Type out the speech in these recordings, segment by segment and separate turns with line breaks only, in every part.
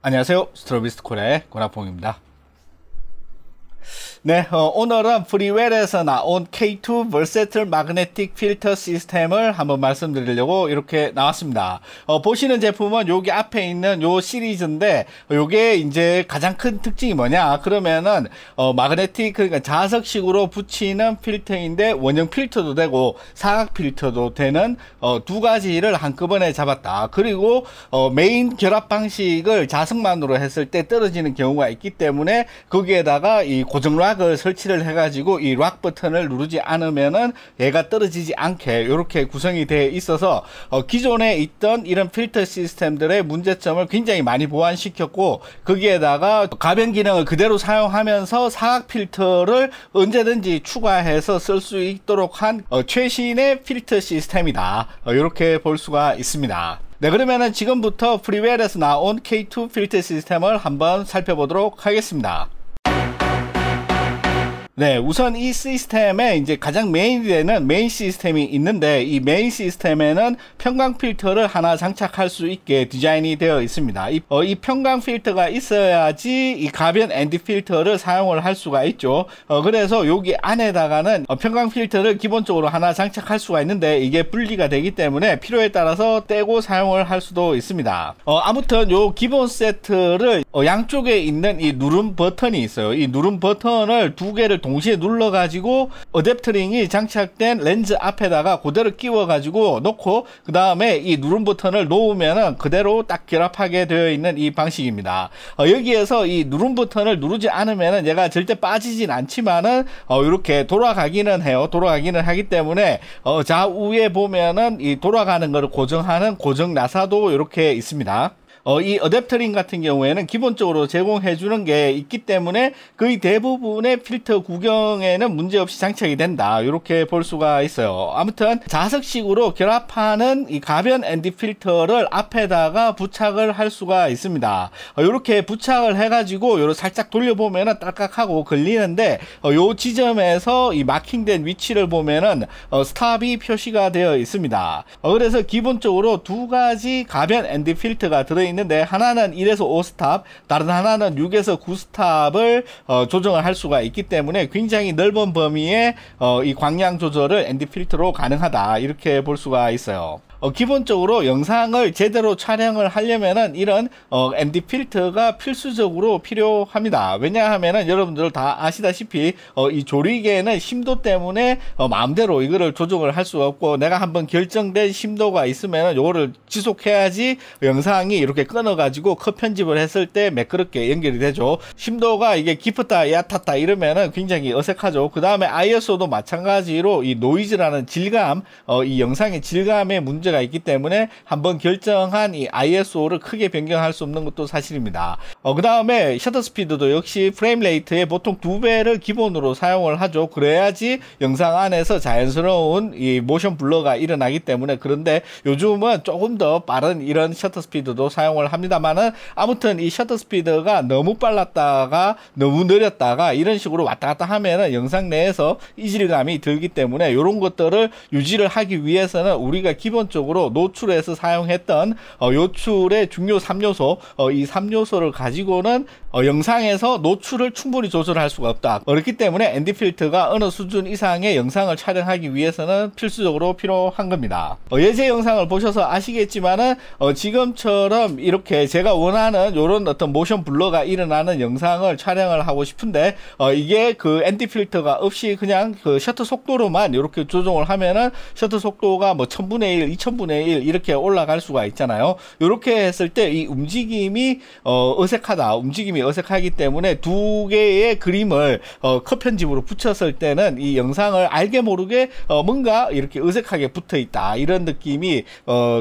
안녕하세요. 스트로비스콜의 권학봉입니다. 네, 오늘은 프리웰에서 나온 K2 Versatile Magnetic Filter 시스템을 한번 말씀드리려고 이렇게 나왔습니다. 보시는 제품은 여기 앞에 있는 요 시리즈인데, 요게 이제 가장 큰 특징이 뭐냐 그러면은 마그네틱, 그러니까 자석식으로 붙이는 필터인데 원형 필터도 되고 사각 필터도 되는 두 가지를 한꺼번에 잡았다. 그리고 메인 결합 방식을 자석만으로 했을 때 떨어지는 경우가 있기 때문에 거기에다가 이 고정 락을 설치를 해가지고 이 락 버튼을 누르지 않으면은 얘가 떨어지지 않게 이렇게 구성이 되어 있어서 기존에 있던 이런 필터 시스템들의 문제점을 굉장히 많이 보완시켰고, 거기에다가 가변 기능을 그대로 사용하면서 사각 필터를 언제든지 추가해서 쓸 수 있도록 한 최신의 필터 시스템이다, 이렇게 볼 수가 있습니다. 네, 그러면은 지금부터 프리웰에서 나온 K2 필터 시스템을 한번 살펴보도록 하겠습니다. 네, 우선 이 시스템에 이제 가장 메인이 되는 메인 시스템이 있는데, 이 메인 시스템에는 평광 필터를 하나 장착할 수 있게 디자인이 되어 있습니다. 이 평광 필터가 있어야지 이 가변 ND 필터를 사용을 할 수가 있죠. 그래서 여기 안에다가는 평광 필터를 기본적으로 하나 장착할 수가 있는데, 이게 분리가 되기 때문에 필요에 따라서 떼고 사용을 할 수도 있습니다. 아무튼 요 기본 세트를 양쪽에 있는 이 누름 버튼이 있어요. 이 누름 버튼을 두 개를 동시에 눌러 가지고 어댑터링이 장착된 렌즈 앞에다가 그대로 끼워 가지고 놓고, 그 다음에 이 누름 버튼을 놓으면은 그대로 딱 결합하게 되어 있는 이 방식입니다. 여기에서 이 누름 버튼을 누르지 않으면은 얘가 절대 빠지진 않지만은 이렇게 돌아가기는 해요. 돌아가기는 하기 때문에 좌우에 보면은 이 돌아가는 것을 고정하는 고정 나사도 이렇게 있습니다. 이 어댑터링 같은 경우에는 기본적으로 제공해 주는 게 있기 때문에 거의 대부분의 필터 구경에는 문제없이 장착이 된다, 이렇게 볼 수가 있어요. 아무튼 자석식으로 결합하는 이 가변 ND 필터를 앞에다가 부착을 할 수가 있습니다. 이렇게 부착을 해 가지고 요렇게 살짝 돌려보면은 딸깍하고 걸리는데, 요 지점에서 이 마킹된 위치를 보면은 스탑이 표시가 되어 있습니다. 그래서 기본적으로 두 가지 가변 ND 필터가 들어있는 근데 하나는 1에서 5 스탑, 다른 하나는 6에서 9 스탑을 조정을 할 수가 있기 때문에 굉장히 넓은 범위의 이 광량 조절을 ND 필터로 가능하다, 이렇게 볼 수가 있어요. 기본적으로 영상을 제대로 촬영을 하려면은 이런 ND 필터가 필수적으로 필요합니다. 왜냐하면은 여러분들 다 아시다시피 이 조리개는 심도 때문에 마음대로 이거를 조정을 할 수가 없고, 내가 한번 결정된 심도가 있으면은 요거를 지속해야지 영상이 이렇게 끊어 가지고 컷 편집을 했을 때 매끄럽게 연결이 되죠. 심도가 이게 깊었다 얕았다 이러면은 굉장히 어색하죠. 그 다음에 ISO도 마찬가지로 이 노이즈라는 질감, 이 영상의 질감의 문제 가 있기 때문에 한번 결정한 이 ISO를 크게 변경할 수 없는 것도 사실입니다. 그 다음에 셔터 스피드도 역시 프레임 레이트의 보통 2배를 기본으로 사용을 하죠. 그래야지 영상 안에서 자연스러운 이 모션 블러가 일어나기 때문에. 그런데 요즘은 조금 더 빠른 이런 셔터 스피드도 사용을 합니다만은, 아무튼 이 셔터 스피드가 너무 빨랐다가 너무 느렸다가 이런 식으로 왔다 갔다 하면은 영상 내에서 이질감이 들기 때문에 이런 것들을 유지를 하기 위해서는 우리가 기본적으로 노출에서 사용했던 요출의 중요 3요소, 이 3요소를 가지고는 영상에서 노출을 충분히 조절할 수가 없다. 그렇기 때문에 ND 필터가 어느 수준 이상의 영상을 촬영하기 위해서는 필수적으로 필요한 겁니다. 예제 영상을 보셔서 아시겠지만은 지금처럼 이렇게 제가 원하는 요런 어떤 모션 블러가 일어나는 영상을 촬영을 하고 싶은데, 이게 그 ND 필터가 없이 그냥 그 셔터 속도로만 이렇게 조정을 하면은 셔터 속도가 뭐 1000분의 1, 2000분의 1 이렇게 올라갈 수가 있잖아요. 이렇게 했을 때 이 움직임이 어색하다, 움직임이 어색하기 때문에 두 개의 그림을 컷 편집으로 붙였을 때는 이 영상을 알게 모르게 뭔가 이렇게 어색하게 붙어 있다, 이런 느낌이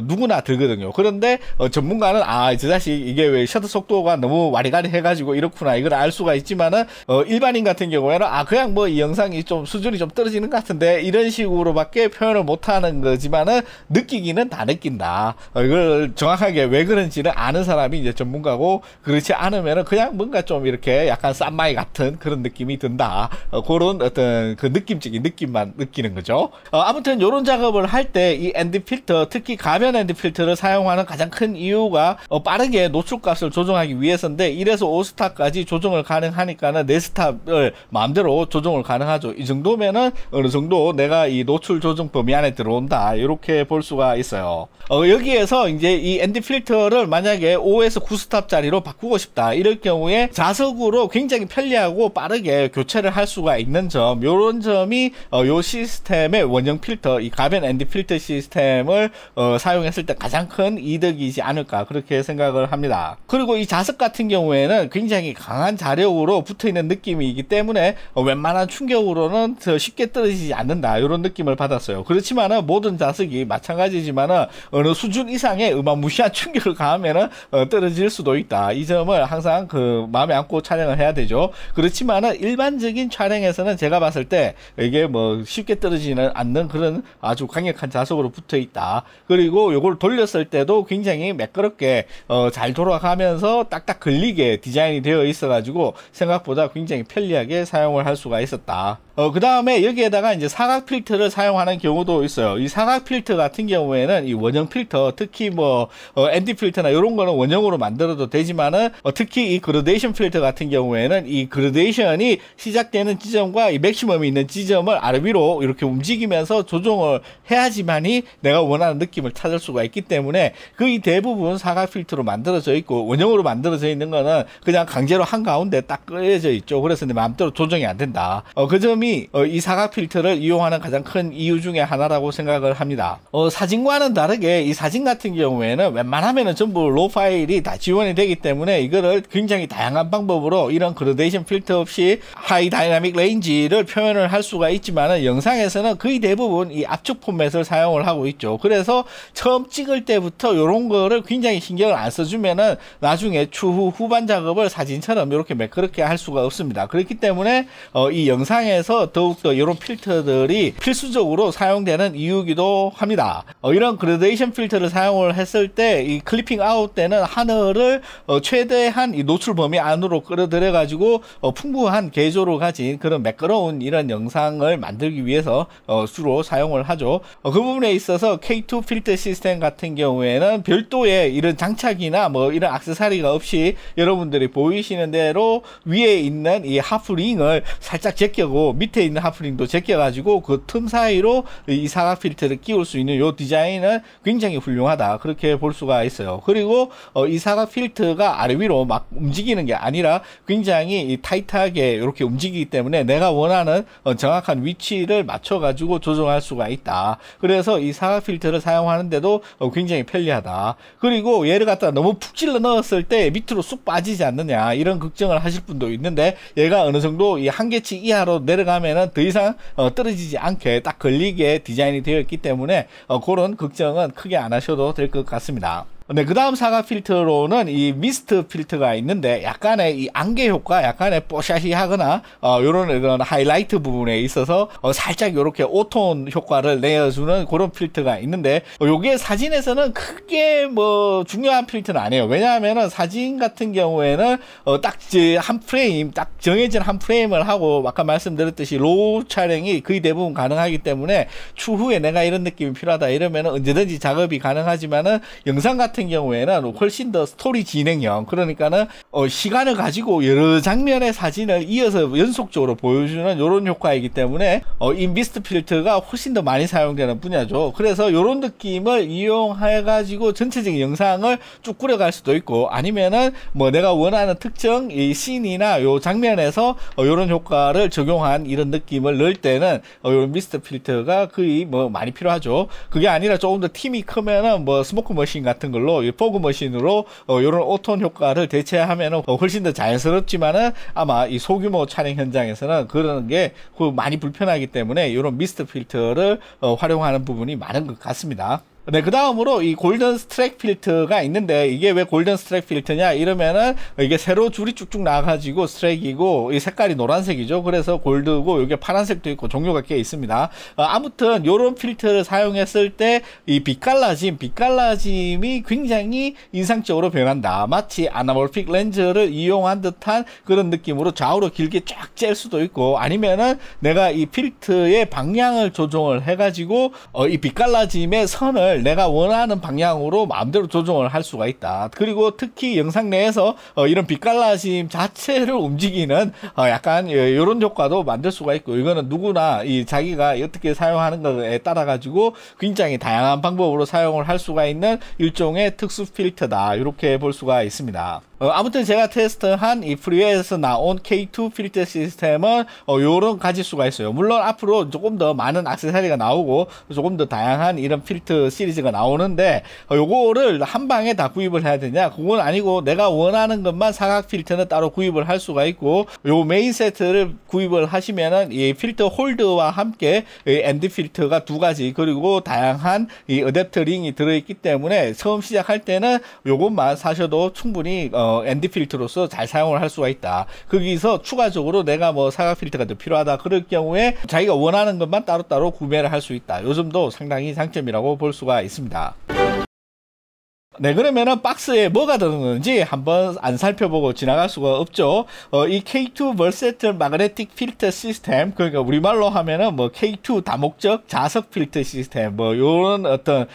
누구나 들거든요. 그런데 전문가는 저 자식 이게 왜 셔터 속도가 너무 와리가리 해가지고 이렇구나, 이걸 알 수가 있지만은 일반인 같은 경우에는 그냥 뭐 이 영상이 좀 수준이 좀 떨어지는 것 같은데, 이런 식으로밖에 표현을 못하는 거지만은 느끼기는 다 느낀다. 이걸 정확하게 왜 그런지를 아는 사람이 이제 전문가고, 그렇지 않으면은 그냥 그냥 뭔가 좀 이렇게 약간 쌈마이 같은 그런 느낌이 든다. 그런 어떤 그 느낌적인 느낌만 느끼는 거죠. 아무튼 이런 작업을 할 때 이 ND 필터, 특히 가변 ND 필터를 사용하는 가장 큰 이유가 빠르게 노출값을 조정하기 위해서인데 1에서 5스탑까지 조정을 가능하니까는 4스탑을 마음대로 조정을 가능하죠. 이 정도면은 어느 정도 내가 이 노출 조정 범위 안에 들어온다, 이렇게 볼 수가 있어요. 여기에서 이제 이 ND 필터를 만약에 5에서 9스탑짜리로 바꾸고 싶다, 이럴 경우에 자석으로 굉장히 편리하고 빠르게 교체를 할 수가 있는 점, 요런 점이 요 시스템의 원형 필터, 이 가변 ND 필터 시스템을 사용했을 때 가장 큰 이득이지 않을까, 그렇게 생각을 합니다. 그리고 이 자석 같은 경우에는 굉장히 강한 자력으로 붙어있는 느낌이기 때문에 웬만한 충격으로는 쉽게 떨어지지 않는다, 이런 느낌을 받았어요. 그렇지만은 모든 자석이 마찬가지지만은 어느 수준 이상의 어마무시한 충격을 가하면은 떨어질 수도 있다. 이 점을 항상 그 마음에 안고 촬영을 해야 되죠. 그렇지만은 일반적인 촬영에서는 제가 봤을 때 이게 뭐 쉽게 떨어지는 않는 그런 아주 강력한 자석으로 붙어 있다. 그리고 요걸 돌렸을 때도 굉장히 매끄럽게 잘 돌아가면서 딱딱 걸리게 디자인이 되어 있어 가지고 생각보다 굉장히 편리하게 사용을 할 수가 있었다. 그 다음에 여기에다가 이제 사각 필터를 사용하는 경우도 있어요. 이 사각 필터 같은 경우에는 이 원형 필터, 특히 뭐 ND 필터나 이런 거는 원형으로 만들어도 되지만은 특히 이 그라데이션 필터 같은 경우에는 이 그라데이션이 시작되는 지점과 이 맥시멈이 있는 지점을 아래 위로 이렇게 움직이면서 조정을 해야지만이 내가 원하는 느낌을 찾을 수가 있기 때문에 거의 대부분 사각 필터로 만들어져 있고, 원형으로 만들어져 있는 거는 그냥 강제로 한가운데 딱 끄여져 있죠. 그래서 내 마음대로 조정이 안 된다. 그 점이 이 사각 필터를 이용하는 가장 큰 이유 중에 하나라고 생각을 합니다. 사진과는 다르게 이 사진 같은 경우에는 웬만하면은 전부 로 파일이 다 지원이 되기 때문에 이거를 굉장히 다양한 방법으로 이런 그라데이션 필터 없이 하이 다이나믹 레인지를 표현을 할 수가 있지만은 영상에서는 거의 대부분 이 압축 포맷을 사용을 하고 있죠. 그래서 처음 찍을 때부터 이런 거를 굉장히 신경을 안 써주면은 나중에 추후 후반 작업을 사진처럼 이렇게 매끄럽게 할 수가 없습니다. 그렇기 때문에 이 영상에서 더욱더 이런 필터들이 필수적으로 사용되는 이유이기도 합니다. 이런 그라데이션 필터를 사용을 했을 때 이 클리핑 아웃 때는 하늘을 최대한 이 노출 범위 안으로 끌어들여 가지고 풍부한 개조를 가진 그런 매끄러운 이런 영상을 만들기 위해서 주로 사용을 하죠. 그 부분에 있어서 K2 필터 시스템 같은 경우에는 별도의 이런 장착이나 뭐 이런 액세서리가 없이 여러분들이 보이시는 대로 위에 있는 이 하프링을 살짝 제껴고 밑에 있는 하프링도 제껴가지고 그 틈 사이로 이 사각 필터를 끼울 수 있는 요 디자인은 굉장히 훌륭하다, 그렇게 볼 수가 있어요. 그리고 이 사각 필터가 아래 위로 막 움직이는 게 아니라 굉장히 타이트하게 이렇게 움직이기 때문에 내가 원하는 정확한 위치를 맞춰 가지고 조정할 수가 있다. 그래서 이 사각 필터를 사용하는데도 굉장히 편리하다. 그리고 얘를 갖다 너무 푹 찔러 넣었을 때 밑으로 쑥 빠지지 않느냐, 이런 걱정을 하실 분도 있는데 얘가 어느 정도 이 한계치 이하로 내려가면은 더 이상 떨어지지 않게 딱 걸리게 디자인이 되어 있기 때문에 그런 걱정은 크게 안 하셔도 될 것 같습니다. 네, 그 다음 사각 필터로는 이 미스트 필터가 있는데 약간의 이 안개 효과, 약간의 뽀샤시 하거나 요런 이런 하이라이트 부분에 있어서 살짝 요렇게 오톤 효과를 내어주는 그런 필터가 있는데 요게 사진에서는 크게 뭐 중요한 필터는 아니에요. 왜냐하면은 사진 같은 경우에는 딱 한 프레임, 딱 정해진 한 프레임을 하고 아까 말씀드렸듯이 로우 촬영이 거의 대부분 가능하기 때문에 추후에 내가 이런 느낌이 필요하다 이러면은 언제든지 작업이 가능하지만은 영상 같은 경우에는 훨씬 더 스토리 진행형, 그러니까는 시간을 가지고 여러 장면의 사진을 이어서 연속적으로 보여주는 이런 효과이기 때문에 이 미스트 필터가 훨씬 더 많이 사용되는 분야죠. 그래서 이런 느낌을 이용해 가지고 전체적인 영상을 쭉 꾸려갈 수도 있고, 아니면은 뭐 내가 원하는 특정 이 씬이나 요 장면에서 이런 효과를 적용한 이런 느낌을 넣을 때는 이런 미스트 필터가 거의 뭐 많이 필요하죠. 그게 아니라 조금 더 팀이 크면은 뭐 스모크 머신 같은 걸로 포그 머신으로 이런 오톤 효과를 대체하면 훨씬 더 자연스럽지만은 아마 이 소규모 촬영 현장에서는 그런 게 많이 불편하기 때문에 이런 미스트 필터를 활용하는 부분이 많은 것 같습니다. 네, 그 다음으로 이 골든 스트랙 필터가 있는데, 이게 왜 골든 스트랙 필터냐 이러면은 이게 세로 줄이 쭉쭉 나와가지고 스트랙이고 이 색깔이 노란색이죠. 그래서 골드고 이게 파란색도 있고 종류가 꽤 있습니다. 아무튼 요런 필터를 사용했을 때 이 빛갈라짐이 굉장히 인상적으로 변한다. 마치 아나몰픽 렌즈를 이용한 듯한 그런 느낌으로 좌우로 길게 쫙 짤 수도 있고, 아니면은 내가 이 필터의 방향을 조정을 해가지고 이 빛갈라짐의 선을 내가 원하는 방향으로 마음대로 조정을 할 수가 있다. 그리고 특히 영상 내에서 이런 빛갈라짐 자체를 움직이는 약간 이런 효과도 만들 수가 있고, 이거는 누구나 이 자기가 어떻게 사용하는 것에 따라 가지고 굉장히 다양한 방법으로 사용을 할 수가 있는 일종의 특수 필터다, 이렇게 볼 수가 있습니다. 아무튼 제가 테스트한 이 프리웨이에서 나온 K2 필터 시스템은 요런 가질 수가 있어요. 물론 앞으로 조금 더 많은 액세서리가 나오고 조금 더 다양한 이런 필터 시리즈가 나오는데, 요거를 한 방에 다 구입을 해야 되냐? 그건 아니고 내가 원하는 것만 사각 필터는 따로 구입을 할 수가 있고, 요 메인 세트를 구입을 하시면은 이 필터 홀더와 함께 이 엔드 필터가 두 가지, 그리고 다양한 이 어댑터 링이 들어있기 때문에 처음 시작할 때는 요것만 사셔도 충분히 엔드 필터로서 잘 사용을 할 수가 있다. 거기서 추가적으로 내가 뭐 사각 필터가 더 필요하다 그럴 경우에 자기가 원하는 것만 따로따로 구매를 할 수 있다. 요 점도 상당히 장점이라고 볼 수가 있습니다. 네, 그러면은 박스에 뭐가 들어있는지 한번 안 살펴보고 지나갈 수가 없죠. 이 K2 Versatile Magnetic Filter System, 그러니까 우리말로 하면은 뭐 K2 다목적 자석 필터 시스템, 뭐 요런 어떤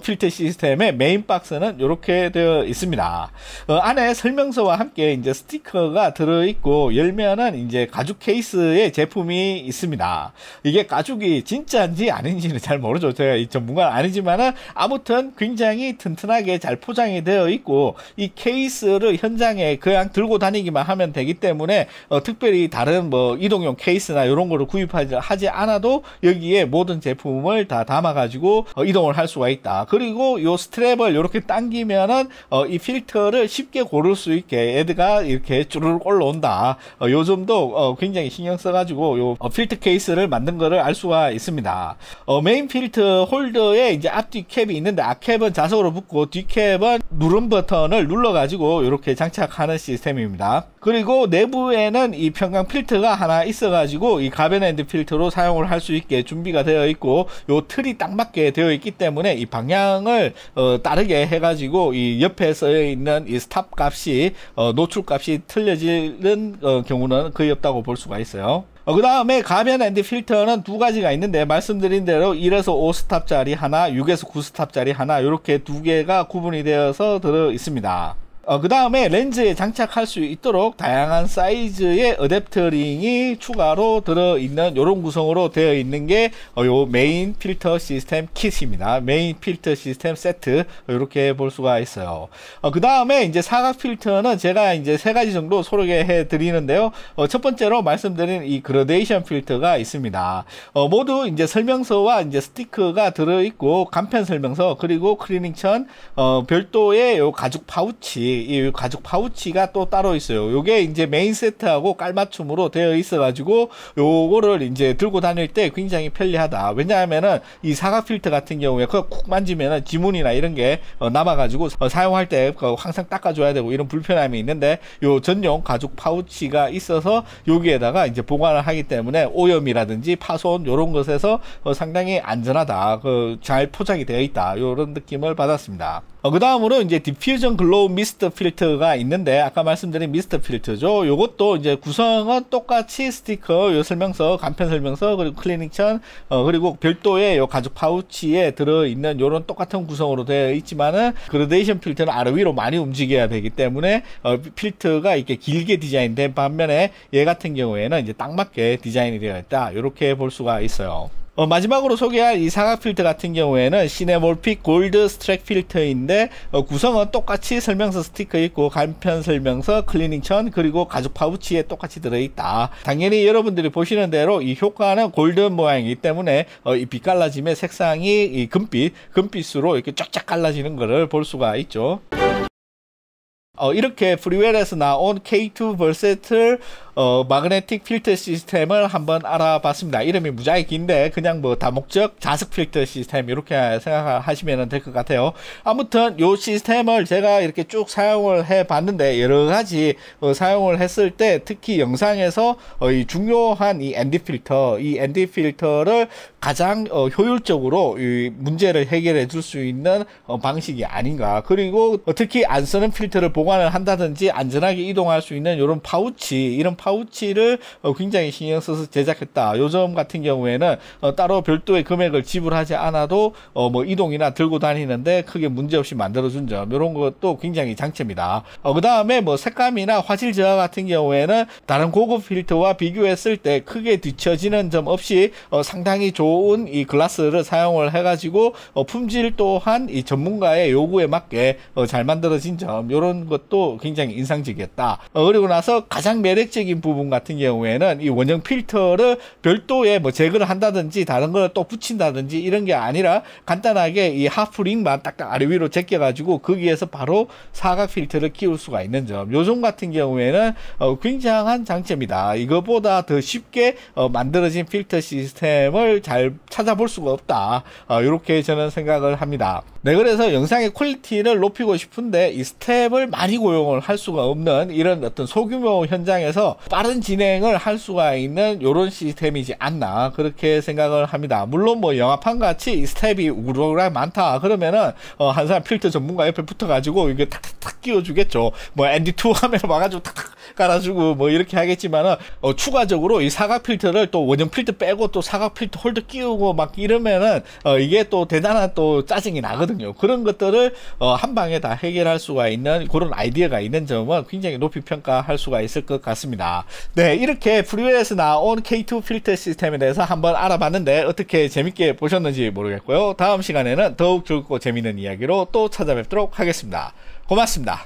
필터 시스템의 메인 박스는 이렇게 되어 있습니다. 안에 설명서와 함께 이제 스티커가 들어있고, 열면은 이제 가죽 케이스의 제품이 있습니다. 이게 가죽이 진짜인지 아닌지는 잘 모르죠. 제가 이 전문가는 아니지만은 아무튼 굉장히 튼튼하게 잘 포장이 되어 있고, 이 케이스를 현장에 그냥 들고 다니기만 하면 되기 때문에 특별히 다른 뭐 이동용 케이스나 이런 거를 구입하지 않아도 여기에 모든 제품을 다 담아 가지고 이동을 할 수가 있다. 그리고 요 스트랩을 이렇게 당기면은 이 필터를 쉽게 고를 수 있게 애드가 이렇게 쭈르륵 올라온다. 요 점도 굉장히 신경 써가지고 요 필터 케이스를 만든 거를 알 수가 있습니다. 메인 필터 홀더에 이제 앞뒤 캡이 있는데, 앞캡은 자석으로 붙고 뒷캡은 누름 버튼을 눌러가지고 이렇게 장착하는 시스템입니다. 그리고 내부에는 이 편광 필터가 하나 있어가지고 이 가변 엔드 필터로 사용을 할 수 있게 준비가 되어 있고, 요 틀이 딱 맞게 되어 있기 때문에 이 방향을 따르게 해가지고 이 옆에 써 있는 이 스탑 값이 노출 값이 틀려지는 경우는 거의 없다고 볼 수가 있어요. 그 다음에 가변 엔드 필터는 두 가지가 있는데, 말씀드린 대로 1에서 5스탑짜리 하나, 6에서 9스탑짜리 하나, 이렇게 두 개가 구분이 되어서 들어 있습니다. 그 다음에 렌즈에 장착할 수 있도록 다양한 사이즈의 어댑터 링이 추가로 들어있는 이런 구성으로 되어 있는 게 요 메인 필터 시스템 킷입니다. 메인 필터 시스템 세트, 이렇게 볼 수가 있어요. 그 다음에 이제 사각 필터는 제가 이제 세 가지 정도 소개해 드리는데요. 첫 번째로 말씀드린 이 그라데이션 필터가 있습니다. 모두 이제 설명서와 이제 스티커가 들어있고, 간편 설명서, 그리고 클리닝천, 별도의 요 가죽 파우치, 이 가죽 파우치가 또 따로 있어요. 요게 이제 메인 세트하고 깔맞춤으로 되어 있어 가지고 요거를 이제 들고 다닐 때 굉장히 편리하다. 왜냐하면은 이 사각 필터 같은 경우에 그거 쿡 만지면은 지문이나 이런 게 남아 가지고 사용할 때 항상 닦아줘야 되고 이런 불편함이 있는데, 요 전용 가죽 파우치가 있어서 여기에다가 이제 보관을 하기 때문에 오염이라든지 파손 요런 것에서 상당히 안전하다, 잘 포장이 되어 있다, 요런 느낌을 받았습니다. 그 다음으로 이제 디퓨전 글로우 미스트 필터가 있는데, 아까 말씀드린 미스트 필터죠. 요것도 이제 구성은 똑같이 스티커, 요 설명서, 간편 설명서, 그리고 클리닝천, 그리고 별도의 요 가죽 파우치에 들어있는 요런 똑같은 구성으로 되어 있지만은, 그라데이션 필터는 아래 위로 많이 움직여야 되기 때문에 필터가 이렇게 길게 디자인된 반면에 얘 같은 경우에는 이제 딱 맞게 디자인이 되어 있다, 이렇게 볼 수가 있어요. 마지막으로 소개할 이 사각 필터 같은 경우에는 시네몰픽 골드 스트랙 필터인데, 구성은 똑같이 설명서 스티커 있고, 간편 설명서, 클리닝천, 그리고 가죽 파우치에 똑같이 들어있다. 당연히 여러분들이 보시는 대로 이 효과는 골든 모양이기 때문에 이 빛갈라짐의 색상이 이 금빛으로 이렇게 쫙쫙 갈라지는 것을 볼 수가 있죠. 이렇게 프리웰에서 나온 K2 Versatile 마그네틱 필터 시스템을 한번 알아봤습니다. 이름이 무지하게 긴데 그냥 뭐 다목적 자석 필터 시스템 이렇게 생각하시면 될 것 같아요. 아무튼 요 시스템을 제가 이렇게 쭉 사용을 해 봤는데 여러 가지 사용을 했을 때 특히 영상에서 이 중요한 이 ND 필터를 가장 효율적으로 이 문제를 해결해 줄 수 있는 방식이 아닌가. 그리고 특히 안 쓰는 필터를 보관을 한다든지 안전하게 이동할 수 있는 이런 이런 파우치를 굉장히 신경 써서 제작했다. 요즘 같은 경우에는 따로 별도의 금액을 지불하지 않아도 뭐 이동이나 들고 다니는데 크게 문제없이 만들어준 점, 이런 것도 굉장히 장점이다. 그 다음에 뭐 색감이나 화질 저하 같은 경우에는 다른 고급 필터와 비교했을 때 크게 뒤처지는 점 없이 상당히 좋은 이 글라스를 사용을 해가지고 품질 또한 이 전문가의 요구에 맞게 잘 만들어진 점, 이런 것도 굉장히 인상적이었다. 그리고 나서 가장 매력적인 부분 같은 경우에는 이 원형 필터를 별도의 뭐 제거를 한다든지 다른 걸 또 붙인다든지 이런 게 아니라 간단하게 이 하프링만 딱딱 아래 위로 제껴가지고 거기에서 바로 사각 필터를 끼울 수가 있는 점, 요점 같은 경우에는 굉장한 장점이다. 이거보다 더 쉽게 만들어진 필터 시스템을 잘 찾아볼 수가 없다. 이렇게 저는 생각을 합니다. 네, 그래서 영상의 퀄리티를 높이고 싶은데 이 스텝을 많이 고용을 할 수가 없는 이런 어떤 소규모 현장에서 빠른 진행을 할 수가 있는 이런 시스템이지 않나, 그렇게 생각을 합니다. 물론 뭐 영화판 같이 이 스텝이 우르르 많다 그러면은 한 사람 필터 전문가 옆에 붙어가지고 이게 탁탁탁 끼워주겠죠. 뭐 ND2 화면 와가지고 탁탁 깔아주고 뭐 이렇게 하겠지만은 추가적으로 이 사각 필터를 또 원형 필터 빼고 또 사각 필터 홀더 끼우고 막 이러면은 이게 또 대단한 또 짜증이 나거든요. 그런 것들을 한 방에 다 해결할 수가 있는 그런 아이디어가 있는 점은 굉장히 높이 평가할 수가 있을 것 같습니다. 네, 이렇게 프리웰에서 나온 K2 필터 시스템에 대해서 한번 알아봤는데 어떻게 재밌게 보셨는지 모르겠고요. 다음 시간에는 더욱 즐겁고 재밌는 이야기로 또 찾아뵙도록 하겠습니다. 고맙습니다.